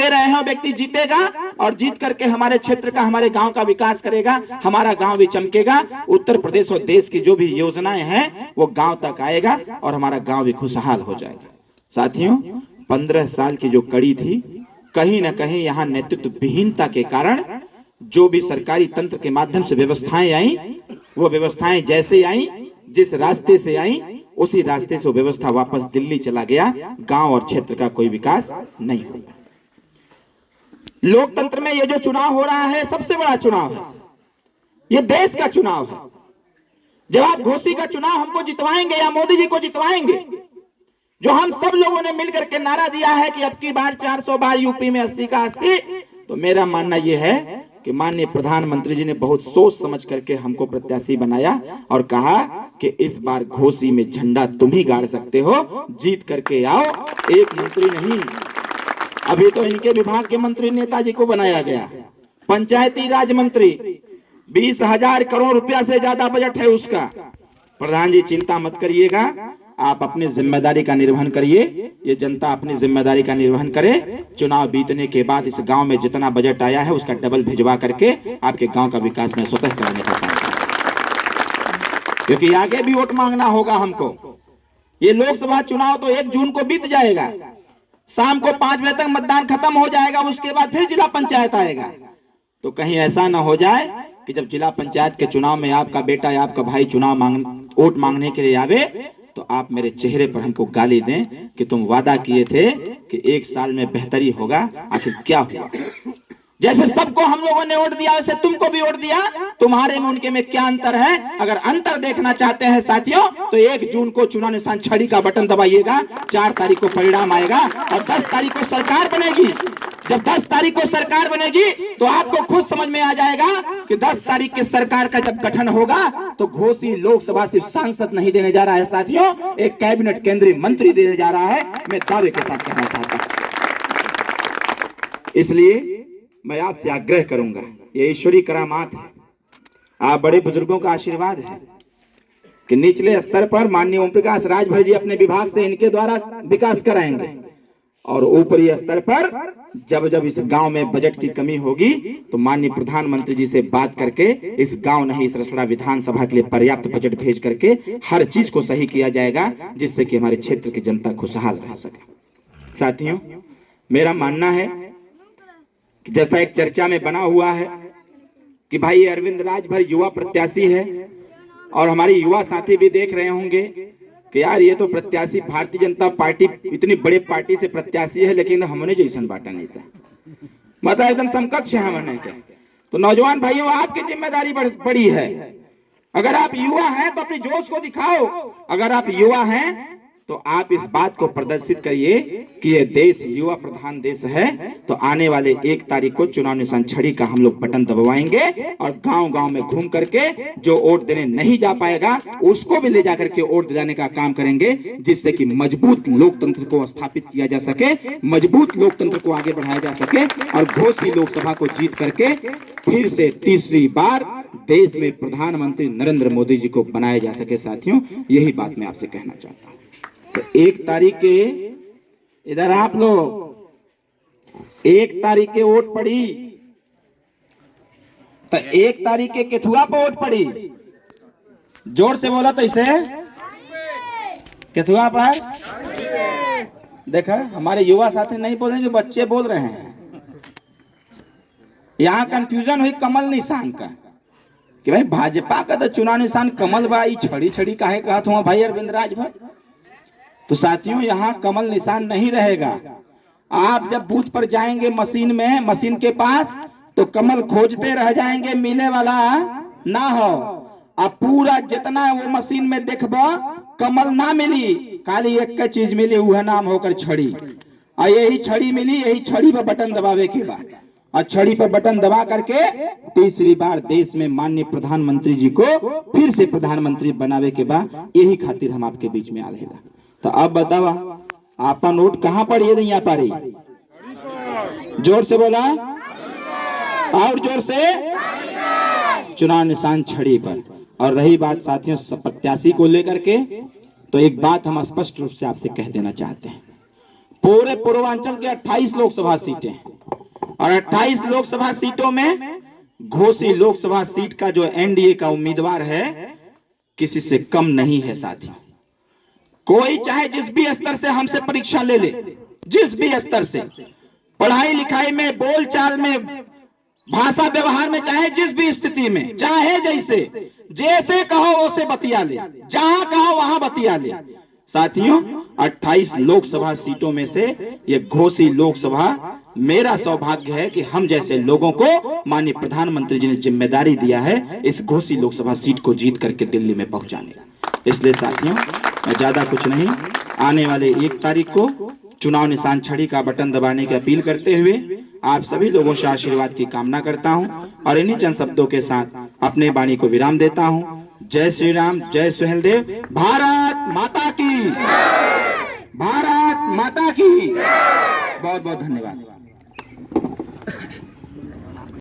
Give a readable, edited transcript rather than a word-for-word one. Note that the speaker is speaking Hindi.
दे रहे हैं वो व्यक्ति जीतेगा और जीत करके हमारे क्षेत्र का, हमारे गांव का विकास करेगा, हमारा गांव भी चमकेगा। उत्तर प्रदेश और देश की जो भी योजनाएं हैं वो गांव तक आएगा और हमारा गांव भी खुशहाल हो जाएगा। साथियों, 15 साल की जो कड़ी थी, कहीं ना कहीं यहाँ नेतृत्व विहीनता के कारण जो भी सरकारी तंत्र के माध्यम से व्यवस्थाएं आई, वो व्यवस्थाएं जैसे आई, जिस रास्ते से आई, उसी रास्ते से वो व्यवस्था वापस दिल्ली चला गया। गांव और क्षेत्र का कोई विकास नहीं होगा। लोकतंत्र में ये जो चुनाव हो रहा है सबसे बड़ा चुनाव है, ये देश का चुनाव है। जब आप घोसी का चुनाव हमको जितवाएंगे या मोदी जी को जितवाएंगे, जो हम सब लोगों ने मिलकर के नारा दिया है कि अब की बार 400 बार, यूपी में 80 का 80, तो मेरा मानना यह है कि माननीय प्रधानमंत्री जी ने बहुत सोच समझ करके हमको प्रत्याशी बनाया और कहा कि इस बार घोसी में झंडा तुम ही गाड़ सकते हो, जीत करके आओ, एक मंत्री नहीं। अभी तो इनके विभाग के मंत्री नेताजी को बनाया गया, पंचायती राज मंत्री, 20,000 करोड़ रुपया से ज्यादा बजट है उसका। प्रधान जी चिंता मत करिएगा, आप अपनी जिम्मेदारी का निर्वहन करिए, ये जनता अपनी जिम्मेदारी का निर्वहन करे। चुनाव बीतने के बाद इस गांव में जितना बजट आया है उसका डबल भिजवा करके आपके गांव का विकास में स्वतः कराने का काम करें, क्योंकि आगे भी वोट मांगना होगा हमको। ये लोकसभा चुनाव तो 1 जून को बीत जाएगा, शाम को 5 बजे तक मतदान खत्म हो जाएगा, उसके बाद फिर जिला पंचायत आएगा। तो कहीं ऐसा ना हो जाए कि जब जिला पंचायत के चुनाव में आपका बेटा या आपका भाई वोट मांगने के लिए आवे तो आप मेरे चेहरे पर हमको गाली दें कि तुम वादा किए थे कि 1 साल में बेहतरी होगा, आखिर क्या हुआ? जैसे सबको हम लोगों ने वोट दिया वैसे तुमको भी वोट दिया, तुम्हारे में उनके में क्या अंतर है? अगर अंतर देखना चाहते हैं साथियों तो 1 जून को चुनाव निशान छड़ी का बटन दबाइएगा, 4 तारीख को परिणाम आएगा और 10 तारीख को सरकार बनेगी। जब 10 तारीख को सरकार बनेगी तो आपको खुद समझ में आ जाएगा कि 10 तारीख के सरकार का जब गठन होगा तो घोसी लोकसभा सिर्फ सांसद नहीं देने जा रहा है साथियों, एक कैबिनेट केंद्रीय मंत्री देने जा रहा है, मैं दावे के साथ कहना चाहता हूं। इसलिए मैं आपसे आग्रह करूंगा, ये ईश्वरीय करामात है, आप बड़े बुजुर्गों का आशीर्वाद है कि निचले स्तर पर माननीय ओम प्रकाश राजभर जी अपने विभाग से इनके द्वारा विकास कराएंगे और ऊपरी स्तर पर जब जब इस गांव में बजट की कमी होगी तो माननीय प्रधानमंत्री जी से बात करके इस गांव नहीं इस रसड़ा विधानसभा के लिए पर्याप्त बजट भेज करके हर चीज को सही किया जाएगा, जिससे कि हमारे क्षेत्र की जनता खुशहाल रह सके। साथियों, मेरा मानना है कि जैसा एक चर्चा में बना हुआ है कि भाई अरविंद राजभर युवा प्रत्याशी है और हमारे युवा साथी भी देख रहे होंगे कि यार ये तो प्रत्याशी भारतीय जनता पार्टी इतनी बड़े पार्टी से प्रत्याशी है लेकिन हमने जैसन बांटा नहीं था, मतलब एकदम समकक्ष है हमने क्या। तो नौजवान भाइयों, आपकी जिम्मेदारी बड़ी है। अगर आप युवा हैं तो अपनी जोश को दिखाओ, अगर आप युवा हैं तो आप इस बात को प्रदर्शित करिए कि ये देश युवा प्रधान देश है। तो आने वाले 1 तारीख को चुनाव निशान छड़ी का हम लोग बटन दबवाएंगे और गांव-गांव में घूम करके जो वोट देने नहीं जा पाएगा उसको भी ले जाकर के वोट दिलाने का काम करेंगे, जिससे कि मजबूत लोकतंत्र को स्थापित किया जा सके, मजबूत लोकतंत्र को आगे बढ़ाया जा सके और घोसी लोकसभा को जीत करके फिर से तीसरी बार देश में प्रधानमंत्री नरेंद्र मोदी जी को बनाया जा सके। साथियों, यही बात मैं आपसे कहना चाहता हूँ। तो 1 तारीख के इधर आप लोग 1 तारीख के वोट पड़ी तो 1 तारीख के केथुआ पर वोट पड़ी, जोर से बोला तो इसे केथुआ पर। देखा, हमारे युवा साथी नहीं बोल रहे, जो बच्चे बोल रहे हैं। यहाँ कंफ्यूजन हुई कमल निशान का कि भाई भाजपा का तो चुनाव निशान कमल बा, छड़ी छड़ी काहे कहत हुआ भाई अरविंद राजभर। तो साथियों, यहाँ कमल निशान नहीं रहेगा। आप जब बूथ पर जाएंगे मशीन के पास तो कमल खोजते रह जाएंगे, मिले वाला ना हो। अब पूरा जितना वो मशीन में देखबो कमल ना मिली, खाली एक का चीज मिली, वह नाम होकर छड़ी। और यही छड़ी मिली, यही छड़ी पर बटन दबावे के बाद और छड़ी पर बटन दबा करके तीसरी बार देश में माननीय प्रधानमंत्री जी को फिर से प्रधानमंत्री बनावे के बाद यही खातिर हम आपके बीच में आ रहे। तो अब बताओ, आपका नोट कहाँ पड़ी है? यहाँ पर ही जोर से बोला और जोर से, चुनाव निशान छड़ी पर। और रही बात साथियों प्रत्याशी को लेकर के, तो एक बात हम स्पष्ट रूप से आपसे कह देना चाहते हैं, पूरे पूर्वांचल के 28 लोकसभा सीटें और 28 लोकसभा सीटों में घोसी लोकसभा सीट का जो एनडीए का उम्मीदवार है किसी से कम नहीं है साथियों। कोई चाहे जिस भी स्तर से हमसे परीक्षा ले ले, जिस भी स्तर से, पढ़ाई लिखाई में, बोलचाल में, भाषा व्यवहार में, चाहे जिस भी स्थिति में, चाहे जैसे कहो वैसे बतिया ले, जहां कहो वहां बतिया ले। साथियों 28 लोकसभा सीटों में से ये घोसी लोकसभा मेरा सौभाग्य है कि हम जैसे लोगों को माननीय प्रधानमंत्री जी ने जिम्मेदारी दिया है इस घोसी लोकसभा सीट को जीत करके दिल्ली में पहुंचाने का। इसलिए साथियों मैं ज्यादा कुछ नहीं, आने वाले 1 तारीख को चुनाव निशान छड़ी का बटन दबाने की अपील करते हुए आप सभी लोगों से आशीर्वाद की कामना करता हूं और इन्हीं चंद शब्दों के साथ अपने वाणी को विराम देता हूं। जय श्री राम, जय सुहेलदेव, भारत माता की, भारत माता की। बहुत बहुत धन्यवाद।